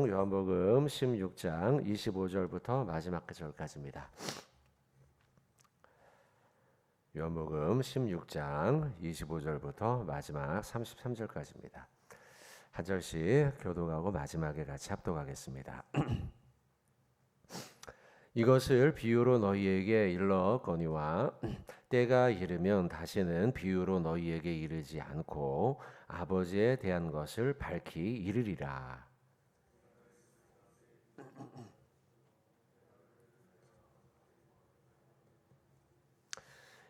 성경 요한복음 16장 25절부터 마지막 절까지입니다. 요한복음 16장 25절부터 마지막 33절까지입니다. 한 절씩 교독하고 마지막에 같이 합독하겠습니다. 이것을 비유로 너희에게 일렀거니와 때가 이르면 다시는 비유로 너희에게 이르지 않고 아버지에 대한 것을 밝히 이르리라.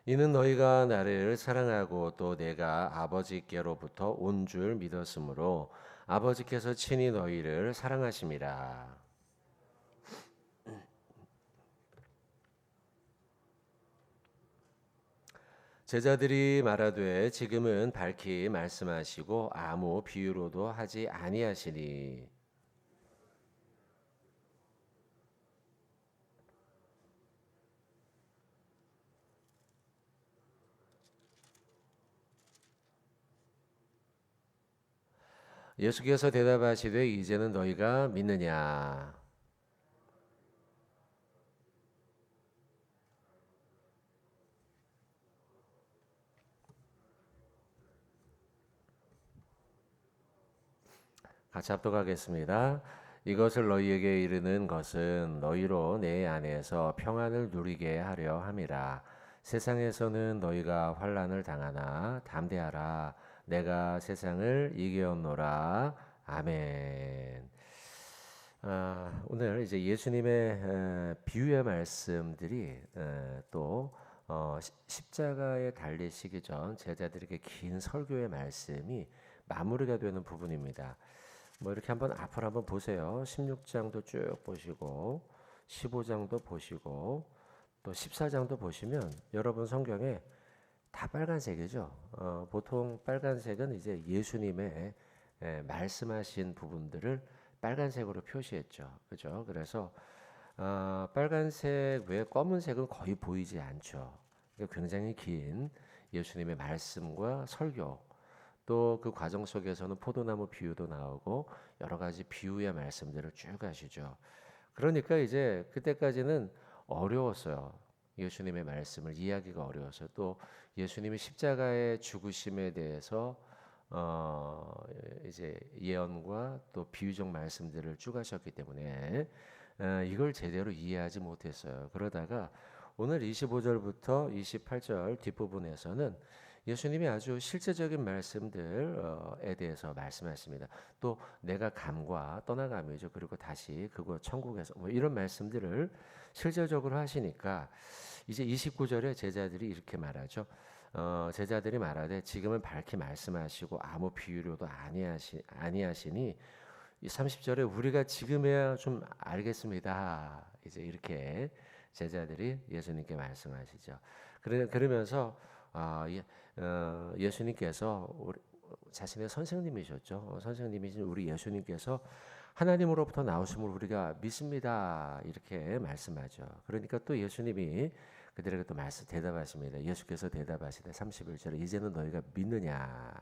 이는 너희가 나를 사랑하고 또 내가 아버지께로부터 온 줄 믿었으므로 아버지께서 친히 너희를 사랑하심이라. 제자들이 말하되 지금은 밝히 말씀하시고 아무 비유로도 하지 아니하시니 예수께서 대답하시되 이제는 너희가 믿느냐. 같이 합독하겠습니다. 이것을 너희에게 이르는 것은 너희로 내 안에서 평안을 누리게 하려 함이라. 세상에서는 너희가 환난을 당하나 담대하라. 내가 세상을 이겼노라. 아멘. 오늘 이제 예수님의 비유의 말씀들이 또 십자가에 달리시기 전 제자들에게 긴 설교의 말씀이 마무리가 되는 부분입니다. 뭐 이렇게 앞으로 한번 보세요. 16장도 쭉 보시고 15장도 보시고 또 14장도 보시면 여러분 성경에 다 빨간색이죠. 보통 빨간색은 이제 예수님의 말씀하신 부분들을 빨간색으로 표시했죠. 그죠? 그래서 빨간색 외에 검은색은 거의 보이지 않죠. 굉장히 긴 예수님의 말씀과 설교, 또 그 과정 속에서는 포도나무 비유도 나오고 여러 가지 비유의 말씀들을 쭉 하시죠. 그러니까 이제 그때까지는 어려웠어요. 예수님의 말씀을 이해하기가 어려웠어요. 또 예수님이 십자가의 죽으심에 대해서 이제 예언과 또 비유적 말씀들을 쭉 하셨기 때문에 이걸 제대로 이해하지 못했어요. 그러다가 오늘 25절부터 28절 뒷부분에서는 예수님이 아주 실제적인 말씀들에 대해서 말씀하십니다. 또 내가 감과 떠나감이죠. 그리고 다시 그곳 천국에서 뭐 이런 말씀들을 실제적으로 하시니까 이제 29절에 제자들이 이렇게 말하죠. 제자들이 말하되 지금은 밝히 말씀하시고 아무 비유로도 아니하시니 이 30절에 우리가 지금해야 좀 알겠습니다. 이제 이렇게 제자들이 예수님께 말씀하시죠. 그러면서 예수님께서 자신의 선생님이셨죠. 선생님이신 우리 예수님께서 하나님으로부터 나오심을 우리가 믿습니다. 이렇게 말씀하죠. 그러니까 또 예수님이 그들에게 또 대답하십니다. 예수께서 대답하시되 31절에 이제는 너희가 믿느냐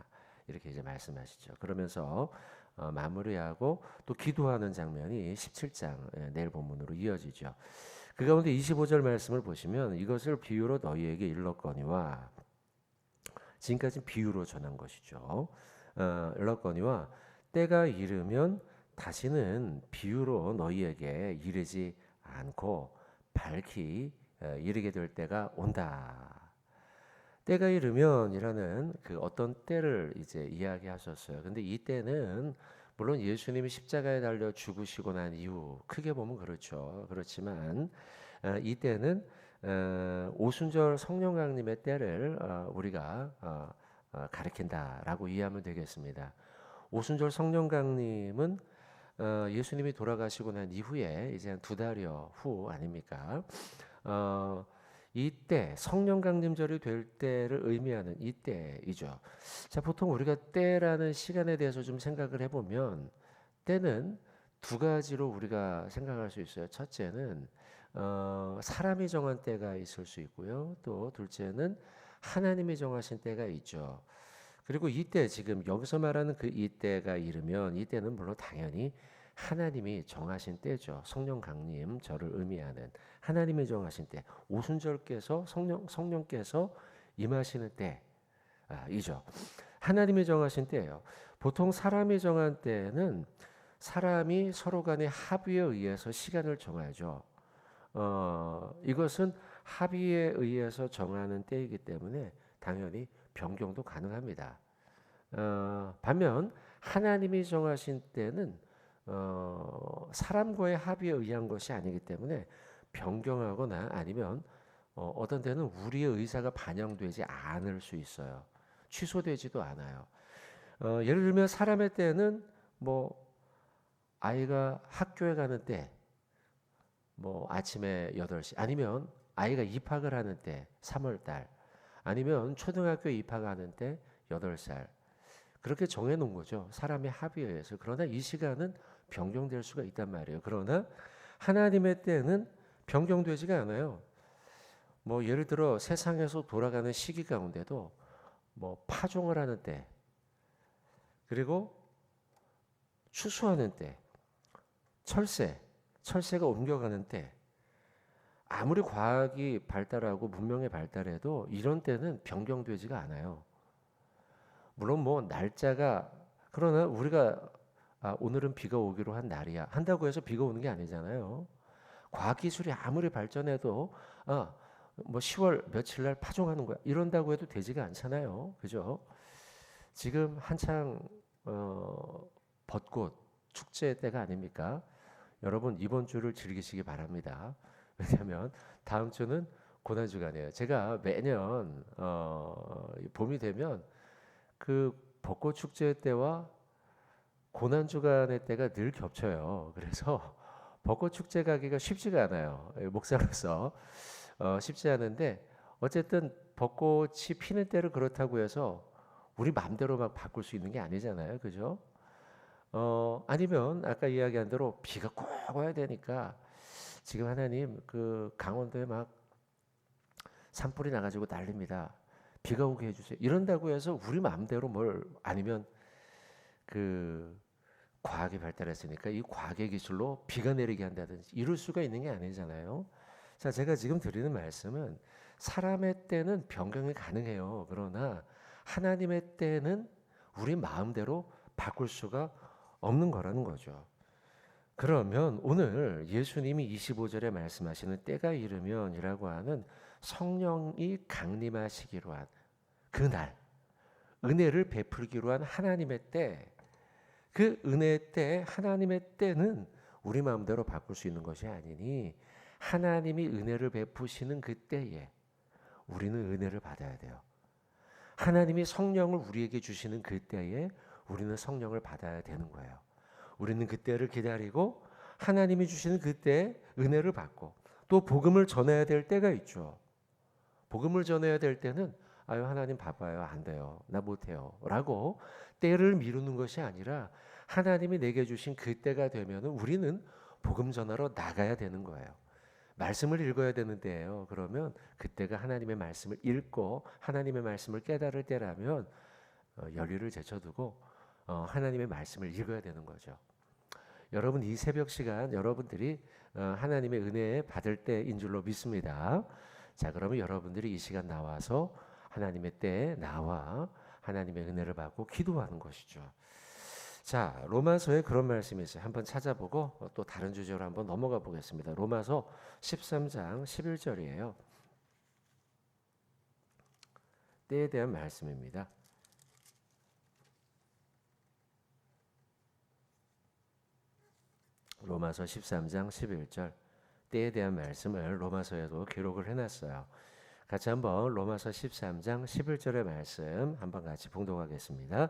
이렇게 이제 말씀하시죠. 그러면서 마무리하고 또 기도하는 장면이 17장 내일 본문으로 이어지죠. 그 가운데 25절 말씀을 보시면 이것을 비유로 너희에게 일렀거니와 지금까지 비유로 전한 것이죠. 일렀거니와 때가 이르면 다시는 비유로 너희에게 이르지 않고 밝히 이르게 될 때가 온다. 때가 이르면이라는 그 어떤 때를 이제 이야기하셨어요. 근데 이 때는 물론 예수님이 십자가에 달려 죽으시고 난 이후 크게 보면 그렇죠. 그렇지만 이 때는 오순절 성령 강림의 때를 우리가 가리킨다라고 이해하면 되겠습니다. 오순절 성령 강림은 예수님이 돌아가시고 난 이후에 이제 한 2달여 후 아닙니까? 이때 성령 강림절이 될 때를 의미하는 이때이죠. 자, 보통 우리가 때라는 시간에 대해서 좀 생각을 해보면 때는 두 가지로 우리가 생각할 수 있어요. 첫째는 사람이 정한 때가 있을 수 있고요. 또 둘째는 하나님이 정하신 때가 있죠. 그리고 이때 지금 여기서 말하는 그 이때가 이르면 이때는 물론 당연히 하나님이 정하신 때죠. 성령 강림 저를 의미하는 하나님이 정하신 때, 오순절께서 성령께서 임하시는 때이죠. 하나님이 정하신 때예요. 보통 사람이 정한 때는 사람이 서로 간의 합의에 의해서 시간을 정하죠. 이것은 합의에 의해서 정하는 때이기 때문에 당연히 변경도 가능합니다. 반면 하나님이 정하신 때는 사람과의 합의에 의한 것이 아니기 때문에 변경하거나 아니면 어떤 때는 우리의 의사가 반영되지 않을 수 있어요. 취소되지도 않아요. 예를 들면 사람의 때는 뭐 아이가 학교에 가는 때, 뭐 아침에 8시, 아니면 아이가 입학을 하는 때 3월 달, 아니면 초등학교 입학하는 때 8살, 그렇게 정해 놓은 거죠. 사람의 합의에 의해서. 그러나 이 시간은 변경될 수가 있단 말이에요. 그러나 하나님의 때는 변경되지가 않아요. 뭐 예를 들어 세상에서 돌아가는 시기 가운데도 뭐 파종을 하는 때, 그리고 추수하는 때, 철새가 옮겨가는 때, 아무리 과학이 발달하고 문명이 발달해도 이런 때는 변경되지가 않아요. 물론 뭐 날짜가, 그러나 우리가 오늘은 비가 오기로 한 날이야 한다고 해서 비가 오는 게 아니잖아요. 과학기술이 아무리 발전해도 뭐 10월 며칠 날 파종하는 거야 이런다고 해도 되지가 않잖아요. 그죠? 지금 한창 벚꽃 축제 때가 아닙니까? 여러분 이번 주를 즐기시기 바랍니다. 왜냐하면 다음 주는 고난주간이에요. 제가 매년 봄이 되면 그 벚꽃 축제 때와 고난주간의 때가 늘 겹쳐요. 그래서 벚꽃 축제 가기가 쉽지가 않아요. 목사로서 쉽지 않은데, 어쨌든 벚꽃이 피는 때를 그렇다고 해서 우리 마음대로 막 바꿀 수 있는 게 아니잖아요. 그죠? 아니면 아까 이야기한 대로 비가 꼭 와야 되니까 지금 하나님 그 강원도에 막 산불이 나가지고 난립니다. 비가 오게 해주세요. 이런다고 해서 우리 마음대로 뭘, 아니면 그 과학이 발달했으니까 이 과학의 기술로 비가 내리게 한다든지 이럴 수가 있는 게 아니잖아요. 자, 제가 지금 드리는 말씀은 사람의 때는 변경이 가능해요. 그러나 하나님의 때는 우리 마음대로 바꿀 수가 없는 거라는 거죠. 그러면 오늘 예수님이 25절에 말씀하시는 때가 이르면이라고 하는 성령이 강림하시기로 한 그날, 은혜를 베풀기로 한 하나님의 때, 그 은혜의 때, 하나님의 때는 우리 마음대로 바꿀 수 있는 것이 아니니 하나님이 은혜를 베푸시는 그 때에 우리는 은혜를 받아야 돼요. 하나님이 성령을 우리에게 주시는 그 때에 우리는 성령을 받아야 되는 거예요. 우리는 그 때를 기다리고 하나님이 주시는 그 때에 은혜를 받고, 또 복음을 전해야 될 때가 있죠. 복음을 전해야 될 때는 아유 하나님 바빠요, 안 돼요, 나 못해요 라고 때를 미루는 것이 아니라 하나님이 내게 주신 그 때가 되면 우리는 복음 전하러 나가야 되는 거예요. 말씀을 읽어야 되는 때예요. 그러면 그때가 하나님의 말씀을 읽고 하나님의 말씀을 깨달을 때라면 열의를 제쳐두고 하나님의 말씀을 읽어야 되는 거죠. 여러분 이 새벽 시간 여러분들이 하나님의 은혜 받을 때인 줄로 믿습니다. 자, 그러면 여러분들이 이 시간 나와서 하나님의 때에 나와 하나님의 은혜를 받고 기도하는 것이죠. 자, 로마서에 그런 말씀이 있어요. 한번 찾아보고 또 다른 주제로 한번 넘어가 보겠습니다. 로마서 13장 11절이에요. 때에 대한 말씀입니다. 로마서 13장 11절, 때에 대한 말씀을 로마서에도 기록을 해놨어요. 같이 한번 로마서 13장 11절의 말씀 한번 같이 봉독하겠습니다.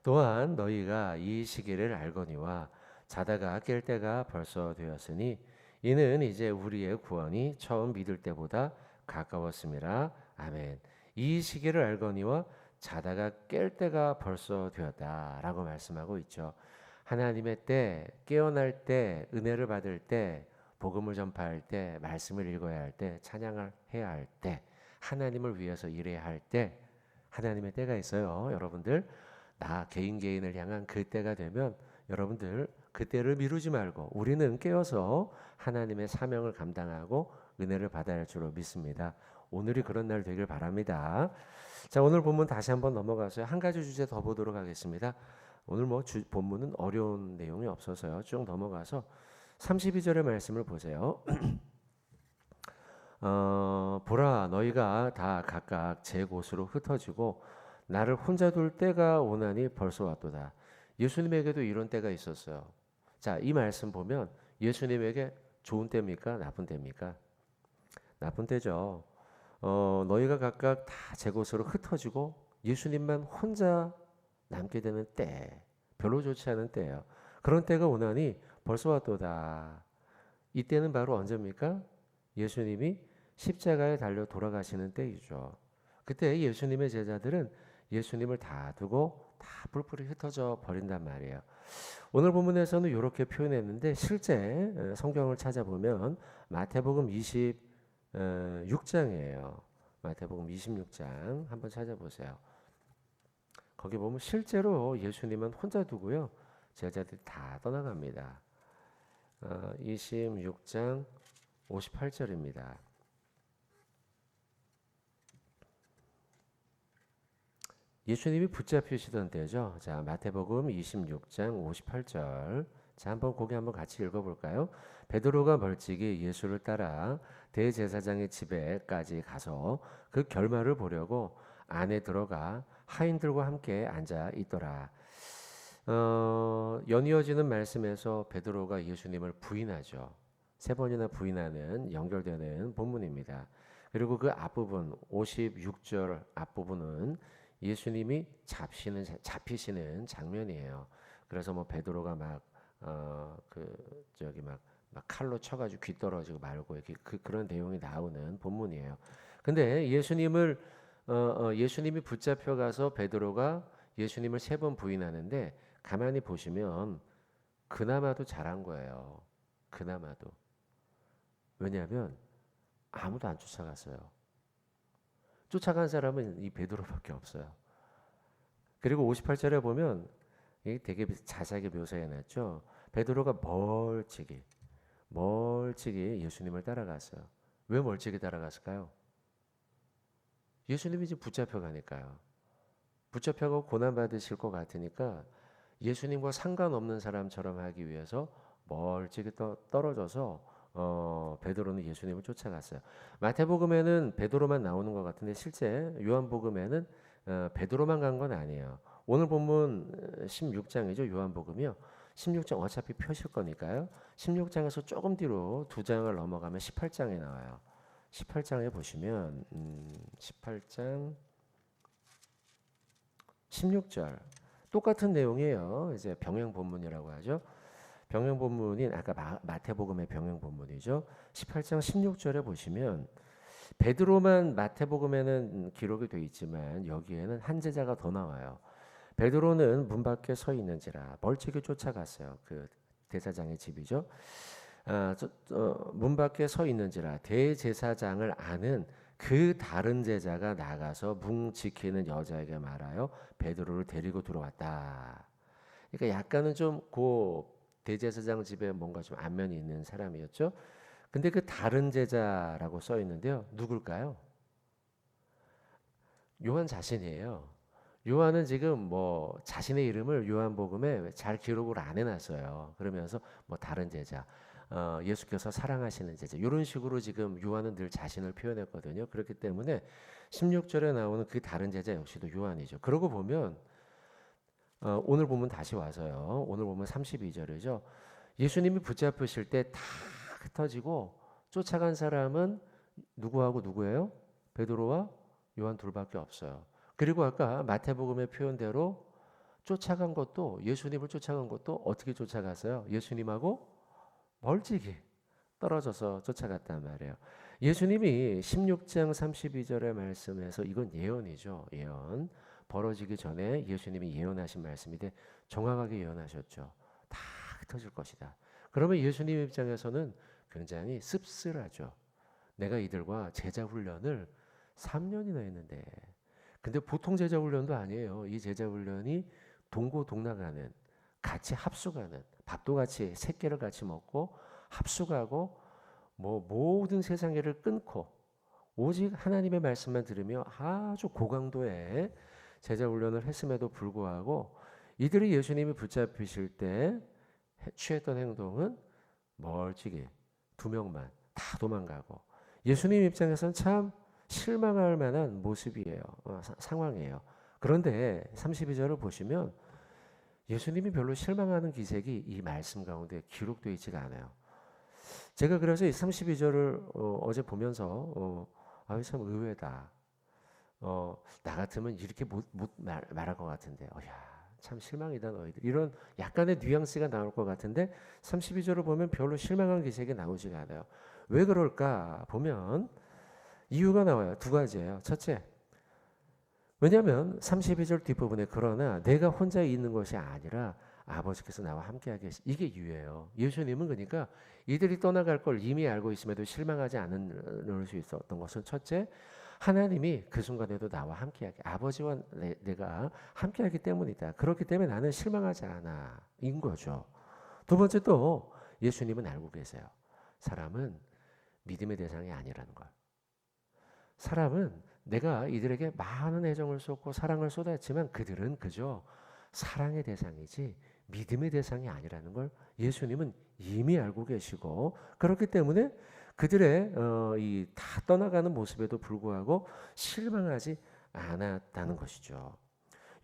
또한 너희가 이 시기를 알거니와 자다가 깰 때가 벌써 되었으니 이는 이제 우리의 구원이 처음 믿을 때보다 가까웠음이라. 아멘. 이 시기를 알거니와 자다가 깰 때가 벌써 되었다라고 말씀하고 있죠. 하나님의 때, 깨어날 때, 은혜를 받을 때, 복음을 전파할 때, 말씀을 읽어야 할 때, 찬양을 해야 할 때, 하나님을 위해서 일해야 할 때, 하나님의 때가 있어요. 여러분들 나 개인을 향한 그 때가 되면 여러분들 그때를 미루지 말고 우리는 깨어서 하나님의 사명을 감당하고 은혜를 받아야 할 줄로 믿습니다. 오늘이 그런 날 되길 바랍니다. 자, 오늘 본문 다시 한번 넘어가서 한 가지 주제 더 보도록 하겠습니다. 오늘 본문은 어려운 내용이 없어서요. 쭉 넘어가서 32절의 말씀을 보세요. 보라, 너희가 다 각각 제 곳으로 흩어지고 나를 혼자 둘 때가 오나니 벌써 왔도다. 예수님에게도 이런 때가 있었어요. 자, 이 말씀 보면 예수님에게 좋은 때입니까? 나쁜 때입니까? 나쁜 때죠. 너희가 각각 다 제 곳으로 흩어지고 예수님만 혼자 남게 되는 때, 별로 좋지 않은 때예요. 그런 때가 오나니 벌써 왔도다. 이때는 바로 언제입니까? 예수님이 십자가에 달려 돌아가시는 때이죠. 그때 예수님의 제자들은 예수님을 다 두고 다 뿔뿔이 흩어져 버린단 말이에요. 오늘 본문에서는 이렇게 표현했는데 실제 성경을 찾아보면 마태복음 26장이에요. 마태복음 26장 한번 찾아보세요. 거기 보면 실제로 예수님은 혼자 두고요. 제자들이 다 떠나갑니다. 26장 58절입니다. 예수님이 붙잡히시던 때죠. 자, 마태복음 26장 58절. 자, 거기 한번 같이 읽어볼까요? 베드로가 멀찍이 예수를 따라 대제사장의 집에까지 가서 그 결말을 보려고 안에 들어가 하인들과 함께 앉아 있더라. 연이어지는 말씀에서 베드로가 예수님을 부인하죠. 3번이나 부인하는 연결되는 본문입니다. 그리고 그 앞부분 56절 앞부분은 예수님이 잡히시는 장면이에요. 그래서 뭐 베드로가 막 칼로 쳐가지고 귀 떨어지고 말고 이렇게 그런 내용이 나오는 본문이에요. 근데 예수님이 붙잡혀가서 베드로가 예수님을 3번 부인하는데 가만히 보시면 그나마도 잘한 거예요. 그나마도. 왜냐하면 아무도 안 쫓아갔어요. 쫓아간 사람은 이 베드로밖에 없어요. 그리고 58절에 보면 되게 자세하게 묘사해놨죠. 베드로가 멀찍이 예수님을 따라갔어요. 왜 멀찍이 따라갔을까요? 예수님이 지금 붙잡혀가니까요. 붙잡혀가고 고난받으실 것 같으니까 예수님과 상관없는 사람처럼 하기 위해서 멀찍이 떨어져서 베드로는 예수님을 쫓아갔어요. 마태복음에는 베드로만 나오는 것 같은데 실제 요한복음에는 베드로만 간 건 아니에요. 오늘 본문 16장이죠. 요한복음이요. 16장 어차피 펴실 거니까요. 16장에서 조금 뒤로 2장을 넘어가면 18장에 나와요. 18장에 보시면 18장 16절 똑같은 내용이에요. 이제 병행 본문이라고 하죠. 병행 본문인 아까 마태복음의 병행 본문이죠. 18장 16절에 보시면 베드로만 마태복음에는 기록이 되어 있지만 여기에는 한 제자가 더 나와요. 베드로는 문 밖에 서 있는지라 멀찍이 쫓아갔어요. 그 대사장의 집이죠. 문 밖에 서 있는지라 대제사장을 아는 그 다른 제자가 나가서 문 지키는 여자에게 말하여 베드로를 데리고 들어왔다. 그러니까 약간은 좀 대제사장 집에 뭔가 좀 안면이 있는 사람이었죠. 근데 그 다른 제자라고 써 있는데요. 누굴까요? 요한 자신이에요. 요한은 지금 뭐 자신의 이름을 요한복음에 잘 기록을 안 해놨어요. 그러면서 뭐 다른 제자, 예수께서 사랑하시는 제자 이런 식으로 지금 요한은 늘 자신을 표현했거든요. 그렇기 때문에 16절에 나오는 그 다른 제자 역시도 요한이죠. 그러고 보면 오늘 보면 다시 와서요. 오늘 보면 32절이죠. 예수님이 붙잡으실 때 다 흩어지고 쫓아간 사람은 누구하고 누구예요? 베드로와 요한 둘밖에 없어요. 그리고 아까 마태복음의 표현대로 쫓아간 것도 예수님을 쫓아간 것도 어떻게 쫓아갔어요? 예수님하고 멀찍이 떨어져서 쫓아갔단 말이에요. 예수님이 16장 32절의 말씀에서 이건 예언이죠. 예언. 벌어지기 전에 예수님이 예언하신 말씀인데 정확하게 예언하셨죠. 다 흩어질 것이다. 그러면 예수님 입장에서는 굉장히 씁쓸하죠. 내가 이들과 제자 훈련을 3년이나 했는데 근데 보통 제자 훈련도 아니에요. 이 제자 훈련이 동고동락하는 같이 합숙하는 밥도 같이 새끼를 같이 먹고 합숙하고 뭐 모든 세상 일을 끊고 오직 하나님의 말씀만 들으며 아주 고강도의 제자 훈련을 했음에도 불구하고 이들이 예수님이 붙잡히실 때 취했던 행동은 멀찍이 2명만 다 도망가고 예수님 입장에서는 참 실망할 만한 모습이에요. 상황이에요. 그런데 32절을 보시면 예수님이 별로 실망하는 기색이 이 말씀 가운데 기록되어 있지가 않아요. 제가 그래서 이 32절을 어제 보면서 참 의외다. 나 같으면 이렇게 못 말할 것 같은데, 참 실망이다 너희들. 이런 약간의 뉘앙스가 나올 것 같은데 32절을 보면 별로 실망한 기색이 나오지가 않아요. 왜 그럴까 보면 이유가 나와요. 2가지예요. 첫째, 왜냐하면 32절 뒷부분에 그러나 내가 혼자 있는 것이 아니라 아버지께서 나와 함께하게 이게 이유예요. 예수님은 그러니까 이들이 떠나갈 걸 이미 알고 있음에도 실망하지 않을 수 있었던 것은 첫째, 하나님이 그 순간에도 나와 함께하게 아버지와 내가 함께하기 때문이다. 그렇기 때문에 나는 실망하지 않아 인 거죠. 2번째 또 예수님은 알고 계세요. 사람은 믿음의 대상이 아니라는 걸. 사람은 내가 이들에게 많은 애정을 쏟고 사랑을 쏟았지만 그들은 그저 사랑의 대상이지 믿음의 대상이 아니라는 걸 예수님은 이미 알고 계시고 그렇기 때문에 그들의 이 다 떠나가는 모습에도 불구하고 실망하지 않았다는 것이죠.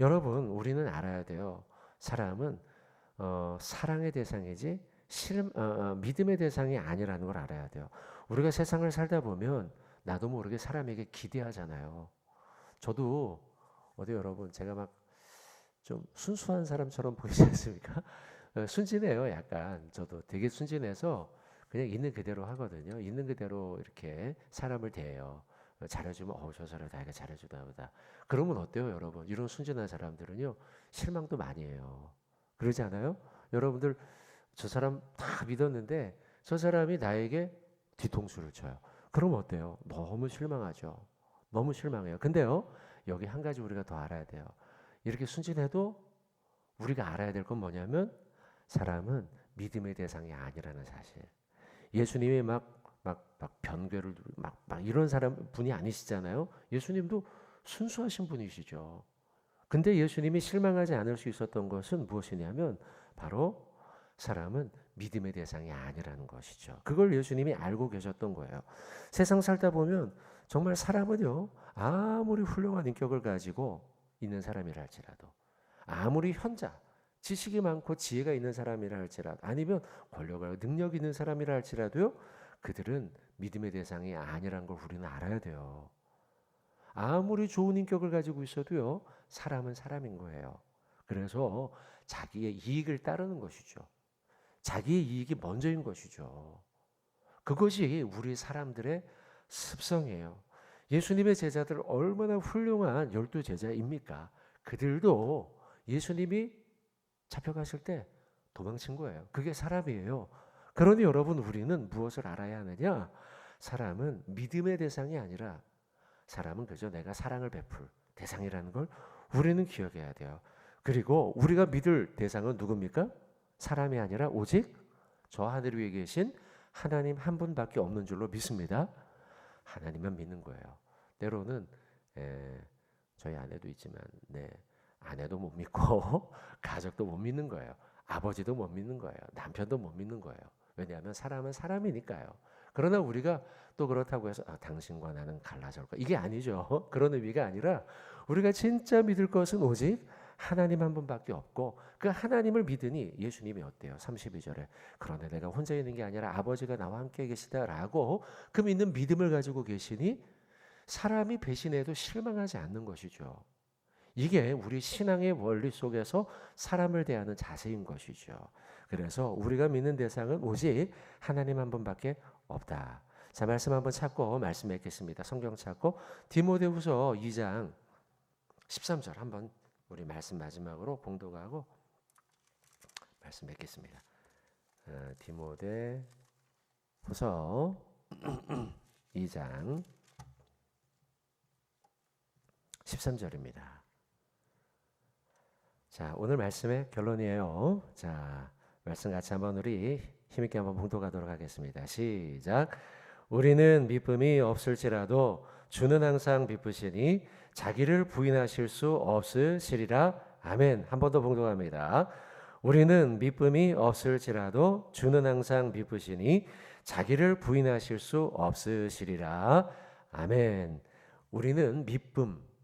여러분, 우리는 알아야 돼요. 사람은 사랑의 대상이지 믿음의 대상이 아니라는 걸 알아야 돼요. 우리가 세상을 살다 보면 나도 모르게 사람에게 기대하잖아요. 저도 어디 여러분 제가 막 좀 순수한 사람처럼 보이지 않습니까? 순진해요, 약간. 저도 되게 순진해서 그냥 있는 그대로 하거든요. 있는 그대로 이렇게 사람을 대해요. 잘해주면 저 사람 나에게 잘해주다 보다. 그러면 어때요, 여러분? 이런 순진한 사람들은요 실망도 많이 해요. 그러지 않아요? 여러분들 저 사람 다 믿었는데 저 사람이 나에게 뒤통수를 쳐요. 그럼 어때요? 너무 실망하죠. 너무 실망해요. 근데요, 여기 한 가지 우리가 더 알아야 돼요. 이렇게 순진해도 우리가 알아야 될 건 뭐냐면 사람은 믿음의 대상이 아니라는 사실. 예수님이 막 변괴를 막 이런 분이 아니시잖아요. 예수님도 순수하신 분이시죠. 근데 예수님이 실망하지 않을 수 있었던 것은 무엇이냐면 바로 사람은 믿음의 대상이 아니라는 것이죠. 그걸 예수님이 알고 계셨던 거예요. 세상 살다 보면 정말 사람은요 아무리 훌륭한 인격을 가지고 있는 사람이라 할지라도 아무리 현자 지식이 많고 지혜가 있는 사람이라 할지라도 아니면 권력을 능력 있는 사람이라 할지라도요 그들은 믿음의 대상이 아니라는 걸 우리는 알아야 돼요. 아무리 좋은 인격을 가지고 있어도요 사람은 사람인 거예요. 그래서 자기의 이익을 따르는 것이죠. 자기의 이익이 먼저인 것이죠. 그것이 우리 사람들의 습성이에요. 예수님의 제자들 얼마나 훌륭한 12 제자입니까? 그들도 예수님이 잡혀가실 때 도망친 거예요. 그게 사람이에요. 그러니 여러분 우리는 무엇을 알아야 하느냐? 사람은 믿음의 대상이 아니라 사람은 그저 내가 사랑을 베풀 대상이라는 걸 우리는 기억해야 돼요. 그리고 우리가 믿을 대상은 누굽니까? 사람이 아니라 오직 저 하늘 위에 계신 하나님 한 분밖에 없는 줄로 믿습니다. 하나님만 믿는 거예요. 때로는 저희 아내도 있지만 아내도 못 믿고 가족도 못 믿는 거예요. 아버지도 못 믿는 거예요. 남편도 못 믿는 거예요. 왜냐하면 사람은 사람이니까요. 그러나 우리가 또 그렇다고 해서 당신과 나는 갈라질까? 이게 아니죠. 그런 의미가 아니라 우리가 진짜 믿을 것은 오직 하나님 한 분밖에 없고 그 하나님을 믿으니 예수님이 어때요? 32절에 그런데 내가 혼자 있는 게 아니라 아버지가 나와 함께 계시다라고 그 믿는 믿음을 가지고 계시니 사람이 배신해도 실망하지 않는 것이죠. 이게 우리 신앙의 원리 속에서 사람을 대하는 자세인 것이죠. 그래서 우리가 믿는 대상은 오직 하나님 한 분밖에 없다. 자, 말씀 한번 찾고 말씀 맺겠습니다. 성경 찾고 디모데후서 2장 13절 한번 우리 말씀 마지막으로 봉독하고 말씀 맺겠습니다. 디모데후서 2장 13절입니다. 자, 오늘 말씀의 결론이에요. 자, 말씀 같이 한번 우리 힘있게 한번 봉독하도록 하겠습니다. 시작. 우리는 미쁨이 없을지라도 주는 항상 미쁘시니 자기를 부인하실 수 없으시리라. 아멘. 한 번 더 봉독합니다. 우리는 미쁨이 없을지라도 주는 항상 미쁘시니 자기를 부인하실 수 없으시리라. 아멘. 우리는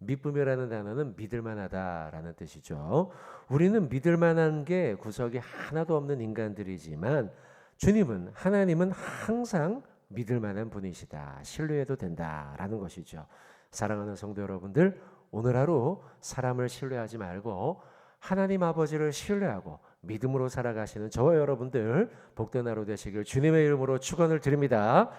미쁨이라는 단어는 믿을만하다라는 뜻이죠. 우리는 믿을만한 게 구석이 하나도 없는 인간들이지만 주님은, 하나님은 항상 믿을만한 분이시다, 신뢰해도 된다라는 것이죠. 사랑하는 성도 여러분들, 오늘 하루 사람을 신뢰하지 말고 하나님 아버지를 신뢰하고 믿음으로 살아가시는 저와 여러분들 복된 하루 되시길 주님의 이름으로 축원을 드립니다.